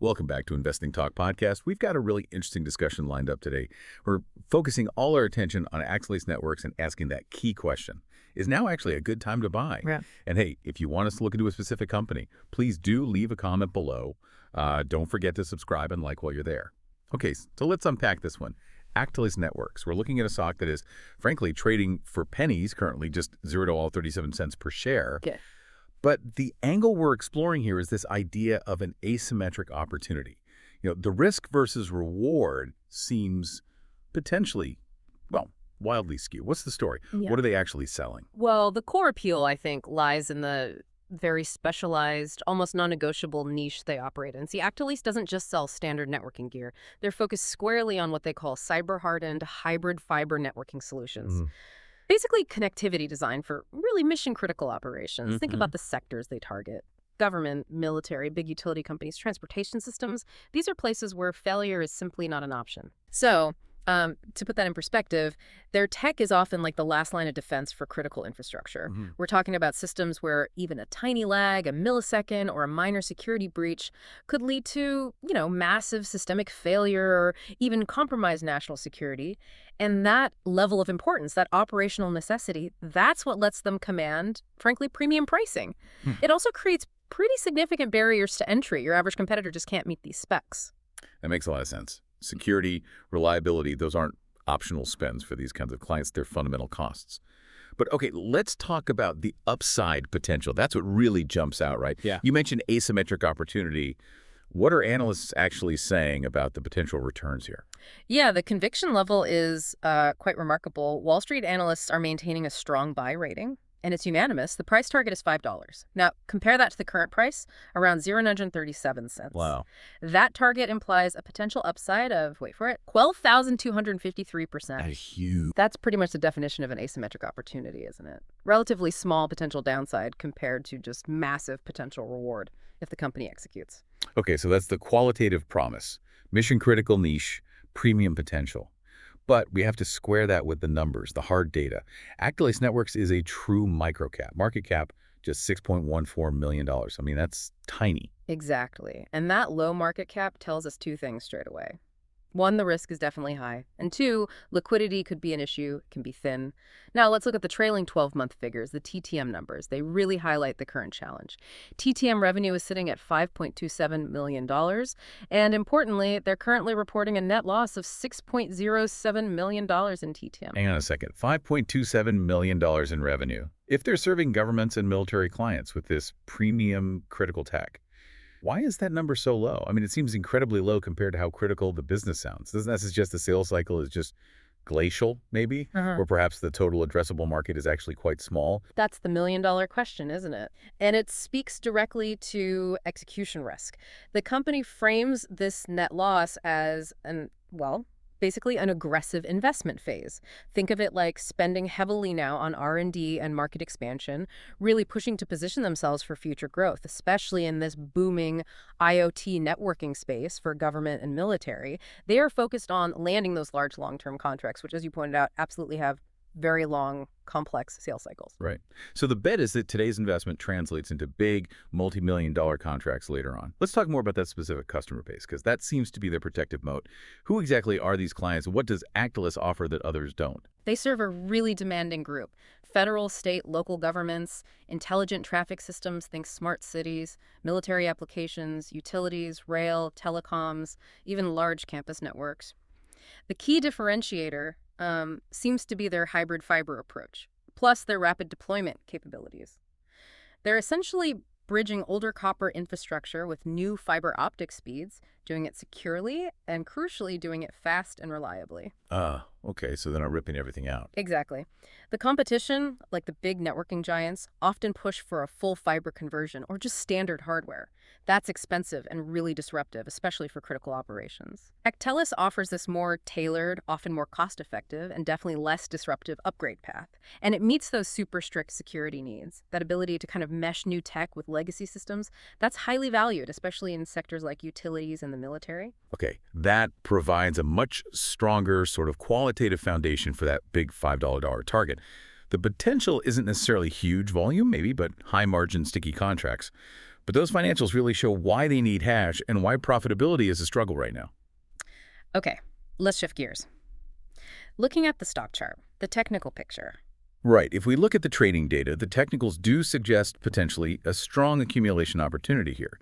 Welcome back to Investing Talk Podcast. We've got a really interesting discussion lined up today. We're focusing all our attention on Actelis networks and asking that key question. Is now actually a good time to buy? Yeah. And hey, if you want us to look into a specific company, please do leave a comment below. Don't forget to subscribe and like while you're there. Okay, so let's unpack this one. Actelis Networks. We're looking at a stock that is, frankly, trading for pennies, currently just $0.37 per share. Okay. But the angle we're exploring here is this idea of an asymmetric opportunity. The risk versus reward seems potentially, well, wildly skewed. What's the story? Yeah. What are they actually selling? Well, the core appeal, I think, lies in the very specialized, almost non-negotiable niche they operate in. See, Actelis doesn't just sell standard networking gear. They're focused squarely on what they call cyber-hardened hybrid fiber networking solutions. Basically, connectivity designed for really mission-critical operations. Think about the sectors they target. Government, military, big utility companies, transportation systems. These are places where failure is simply not an option. So, to put that in perspective, their tech is often like the last line of defense for critical infrastructure. We're talking about systems where even a tiny lag, a millisecond, or a minor security breach could lead to, massive systemic failure or even compromise national security. And that level of importance, that operational necessity, that's what lets them command, frankly, premium pricing. It also creates pretty significant barriers to entry. Your average competitor just can't meet these specs. That makes a lot of sense. Security, reliability, those aren't optional spends for these kinds of clients. They're fundamental costs. But okay, let's talk about the upside potential. That's what really jumps out, right? Yeah. You mentioned asymmetric opportunity. What are analysts actually saying about the potential returns here? Yeah, the conviction level is quite remarkable. Wall Street analysts are maintaining a strong buy rating, and it's unanimous. The price target is $5. Now, compare that to the current price, around $0.37. Wow. That target implies a potential upside of, wait for it, 12,253%. That's huge. That's pretty much the definition of an asymmetric opportunity, isn't it? Relatively small potential downside compared to just massive potential reward if the company executes. Okay, so that's the qualitative promise. Mission-critical niche, premium potential. But we have to square that with the numbers, the hard data. Actelis Networks is a true microcap. Market cap, just $6.14 million. I mean, that's tiny. Exactly. And that low market cap tells us two things straight away. One, the risk is definitely high. And two, liquidity could be an issue, can be thin. Now, let's look at the trailing 12-month figures, the TTM numbers. They really highlight the current challenge. TTM revenue is sitting at $5.27 million. And importantly, they're currently reporting a net loss of $6.07 million in TTM. Hang on a second. $5.27 million in revenue. If they're serving governments and military clients with this premium critical tech, why is that number so low? I mean, it seems incredibly low compared to how critical the business sounds. Doesn't that suggest the sales cycle is just glacial, maybe? Or perhaps the total addressable market is actually quite small? That's the million-dollar question, isn't it? And it speaks directly to execution risk. The company frames this net loss as basically an aggressive investment phase. Think of it like spending heavily now on R&D and market expansion, really pushing to position themselves for future growth, especially in this booming IoT networking space for government and military. They are focused on landing those large long-term contracts, which, as you pointed out, absolutely have very long, complex sales cycles. Right. So the bet is that today's investment translates into big, multi-million-dollar contracts later on. Let's talk more about that specific customer base, because that seems to be their protective moat. Who exactly are these clients? What does Actelis offer that others don't? They serve a really demanding group. Federal, state, local governments, intelligent traffic systems, think smart cities, military applications, utilities, rail, telecoms, even large campus networks. The key differentiator seems to be their hybrid fiber approach, plus their rapid deployment capabilities. They're essentially bridging older copper infrastructure with new fiber optic speeds, doing it securely, and crucially doing it fast and reliably. Okay, so they're not ripping everything out. Exactly. The competition, like the big networking giants, often push for a full fiber conversion or just standard hardware. That's expensive and really disruptive, especially for critical operations. Actelis offers this more tailored, often more cost-effective, and definitely less disruptive upgrade path. And it meets those super strict security needs. That ability to kind of mesh new tech with legacy systems, that's highly valued, especially in sectors like utilities and the military. Okay, that provides a much stronger sort of qualitative foundation for that big $5 target. The potential isn't necessarily huge volume, maybe, but high margin, sticky contracts. But those financials really show why they need hash and why profitability is a struggle right now. Okay, let's shift gears. Looking at the stock chart, the technical picture. Right. If we look at the trading data, the technicals do suggest potentially a strong accumulation opportunity here.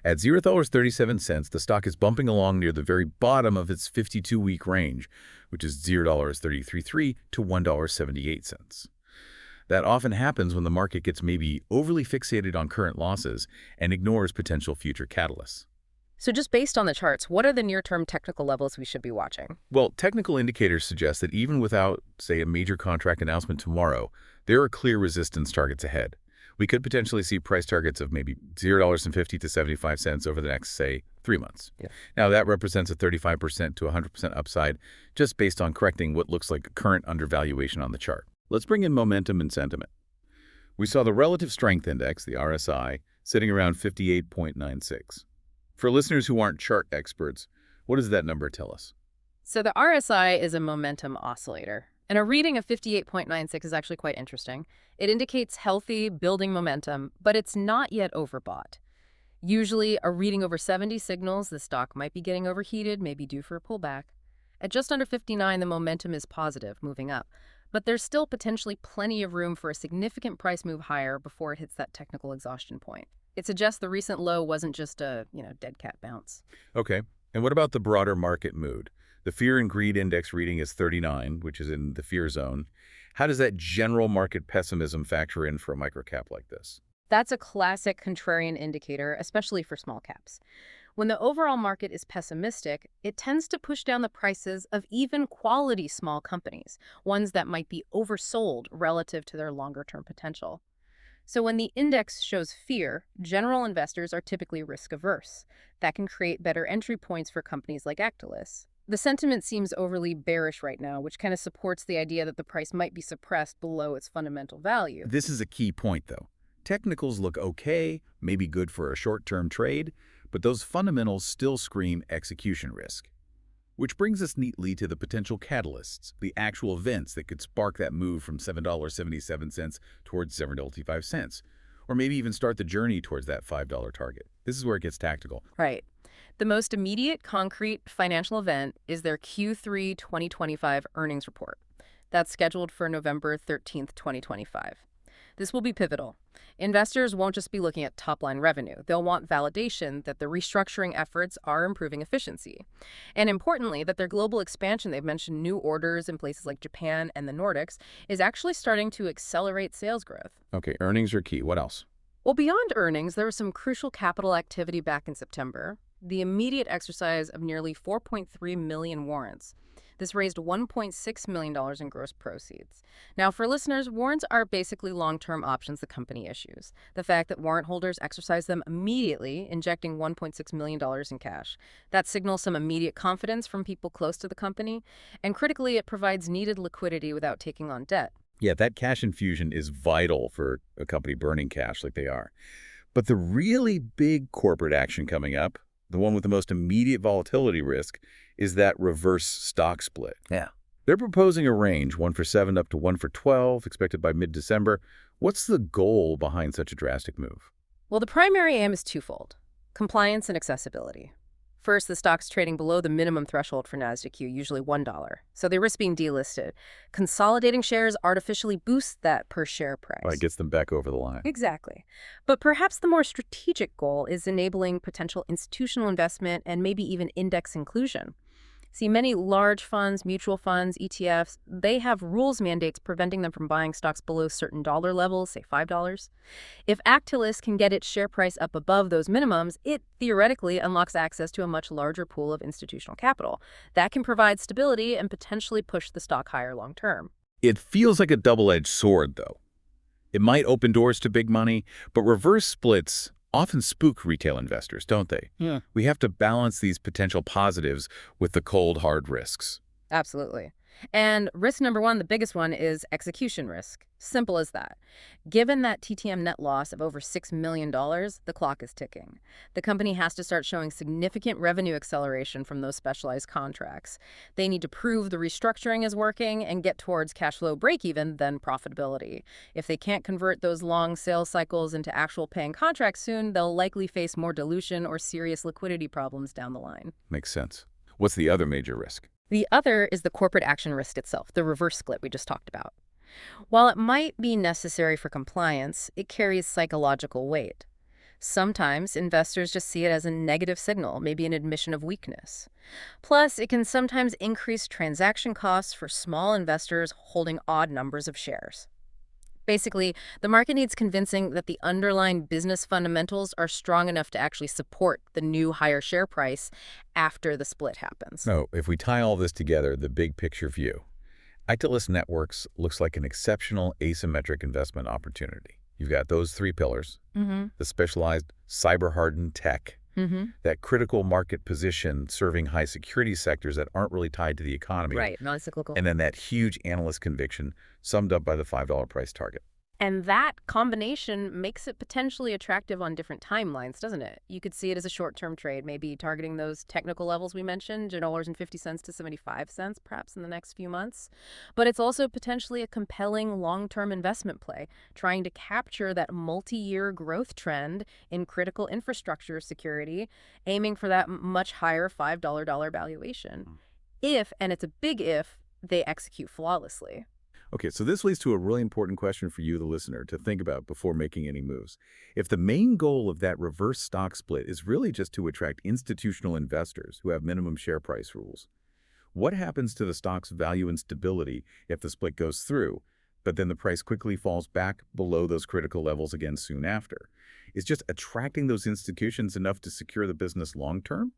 At $0.37, the stock is bumping along near the very bottom of its 52-week range, which is $0.333 to $1.78. That often happens when the market gets maybe overly fixated on current losses and ignores potential future catalysts. So just based on the charts, what are the near-term technical levels we should be watching? Well, technical indicators suggest that even without, say, a major contract announcement tomorrow, there are clear resistance targets ahead. We could potentially see price targets of maybe $0.50 to 75 cents over the next, say, 3 months. Yeah. Now, that represents a 35% to 100% upside just based on correcting what looks like a current undervaluation on the chart. Let's bring in momentum and sentiment. We saw the relative strength index, the RSI, sitting around 58.96. For listeners who aren't chart experts, what does that number tell us? So the RSI is a momentum oscillator, and a reading of 58.96 is actually quite interesting. It indicates healthy, building momentum, but it's not yet overbought. Usually, a reading over 70 signals the stock might be getting overheated, maybe due for a pullback. At just under 59, the momentum is positive, moving up. But there's still potentially plenty of room for a significant price move higher before it hits that technical exhaustion point. It suggests the recent low wasn't just a, dead cat bounce. Okay. And what about the broader market mood? The fear and greed index reading is 39, which is in the fear zone. How does that general market pessimism factor in for a microcap like this? That's a classic contrarian indicator, especially for small caps. When the overall market is pessimistic, it tends to push down the prices of even quality small companies, ones that might be oversold relative to their longer-term potential. So when the index shows fear, general investors are typically risk-averse. That can create better entry points for companies like Actelis. The sentiment seems overly bearish right now, which kind of supports the idea that the price might be suppressed below its fundamental value. This is a key point, though. Technicals look okay, maybe good for a short-term trade, but those fundamentals still scream execution risk. Which brings us neatly to the potential catalysts, the actual events that could spark that move from $7.77 towards $7.85, or maybe even start the journey towards that $5 target. This is where it gets tactical. Right. The most immediate concrete financial event is their Q3 2025 earnings report. That's scheduled for November 13th, 2025. This will be pivotal. Investors won't just be looking at top-line revenue. They'll want validation that the restructuring efforts are improving efficiency. And importantly, that their global expansion, they've mentioned new orders in places like Japan and the Nordics, is actually starting to accelerate sales growth. Okay, earnings are key. What else? Well, beyond earnings, there was some crucial capital activity back in September. The immediate exercise of nearly 4.3 million warrants. This raised $1.6 million in gross proceeds. Now, for listeners, warrants are basically long-term options the company issues. The fact that warrant holders exercise them immediately, injecting $1.6 million in cash. That signals some immediate confidence from people close to the company, and critically, it provides needed liquidity without taking on debt. Yeah, that cash infusion is vital for a company burning cash like they are. But the really big corporate action coming up, the one with the most immediate volatility risk, is that reverse stock split. Yeah. They're proposing a range, 1 for 7 up to 1 for 12, expected by mid-December. What's the goal behind such a drastic move? Well, the primary aim is twofold: compliance and accessibility. First, the stock's trading below the minimum threshold for Nasdaq Q, usually $1, so they risk being delisted. Consolidating shares artificially boosts that per-share price. It gets them back over the line. Exactly. But perhaps the more strategic goal is enabling potential institutional investment and maybe even index inclusion. See, many large funds, mutual funds, ETFs, they have rules mandates preventing them from buying stocks below certain dollar levels, say $5. If Actelis can get its share price up above those minimums, it theoretically unlocks access to a much larger pool of institutional capital. That can provide stability and potentially push the stock higher long term. It feels like a double-edged sword, though. It might open doors to big money, but reverse splits often spook retail investors, don't they? Yeah. We have to balance these potential positives with the cold, hard risks. Absolutely. And risk number one, the biggest one, is execution risk. Simple as that. Given that TTM net loss of over $6 million, the clock is ticking. The company has to start showing significant revenue acceleration from those specialized contracts. They need to prove the restructuring is working and get towards cash flow break-even, then profitability. If they can't convert those long sales cycles into actual paying contracts soon, they'll likely face more dilution or serious liquidity problems down the line. Makes sense. What's the other major risk? The other is the corporate action risk itself, the reverse split we just talked about. While it might be necessary for compliance, it carries psychological weight. Sometimes investors just see it as a negative signal, maybe an admission of weakness. Plus, it can sometimes increase transaction costs for small investors holding odd numbers of shares. Basically, the market needs convincing that the underlying business fundamentals are strong enough to actually support the new higher share price after the split happens. So, if we tie all this together, the big picture view, Actelis Networks looks like an exceptional asymmetric investment opportunity. You've got those three pillars, the specialized cyber-hardened tech, that critical market position serving high-security sectors that aren't really tied to the economy. Right, non-cyclical. And then that huge analyst conviction summed up by the $5 price target. And that combination makes it potentially attractive on different timelines, doesn't it? You could see it as a short-term trade, maybe targeting those technical levels we mentioned, $2.50 to 75 cents, perhaps in the next few months. But it's also potentially a compelling long-term investment play, trying to capture that multi-year growth trend in critical infrastructure security, aiming for that much higher $5 valuation. If, and it's a big if, they execute flawlessly. Okay, so this leads to a really important question for you, the listener, to think about before making any moves. If the main goal of that reverse stock split is really just to attract institutional investors who have minimum share price rules, what happens to the stock's value and stability if the split goes through, but then the price quickly falls back below those critical levels again soon after? Is just attracting those institutions enough to secure the business long-term?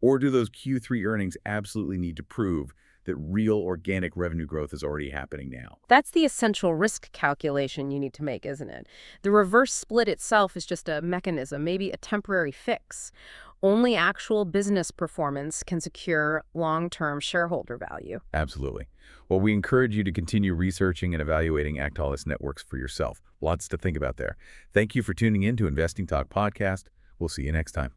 Or do those Q3 earnings absolutely need to prove that real organic revenue growth is already happening now? That's the essential risk calculation you need to make, isn't it? The reverse split itself is just a mechanism, maybe a temporary fix. Only actual business performance can secure long-term shareholder value. Absolutely. Well, we encourage you to continue researching and evaluating Actelis Networks for yourself. Lots to think about there. Thank you for tuning in to Investing Talk Podcast. We'll see you next time.